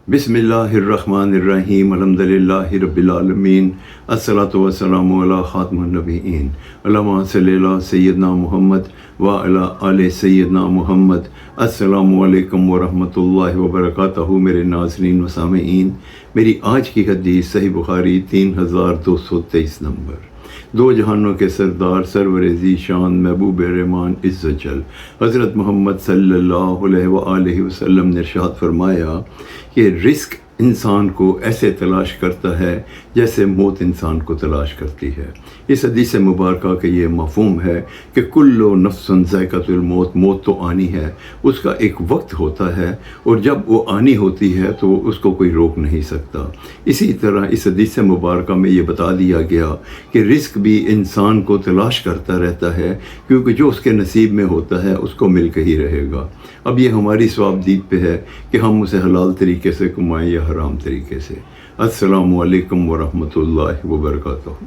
बिस्मिल्लाहिर्रहमानिर्रहीम अल्हम्दुलिल्लाहि रब्बिल आलमीन अस्सलातु वस्सलामु अला खातमुन नबिय्यीन अल्लाहुम्मा सल्लि अला सय्यिदना मुहम्मद व अला आले सय्यिदना मुहम्मद। अस्सलामु अलैकुम व रहमतुल्लाहि व बरकातहू। मेरे नाज़रीन व सामीईन, मेरी आज की हदीस सही बुखारी 3223 नंबर। दो जहानों के सरदार सरवर ज़ीशान महबूब रहमान इज़्ज़तजल हज़रत मोहम्मद सल्लल्लाहु अलैहि वसल्लम ने इरशाद फरमाया कि रिस्क इंसान को ऐसे तलाश करता है जैसे मौत इंसान को तलाश करती है। इस हदीस मुबारक का ये मफ़हूम है कि कुल्लु नफ्सुन ज़ाइक़तुल मौत, मौत तो आनी है, उसका एक वक्त होता है और जब वो आनी होती है तो उसको कोई रोक नहीं सकता। इसी तरह इस हदीस मुबारक में ये बता दिया गया कि रिस्क भी इंसान को तलाश करता रहता है, क्योंकि जो उसके नसीब में होता है उसको मिल के ही रहेगा। अब ये हमारी सवाबदीद पे है कि हम उसे हलाल तरीके से कमाएं या हराम तरीके से। अस्सलामु अलैकुम व रहमतुल्लाहि व बरकातहू।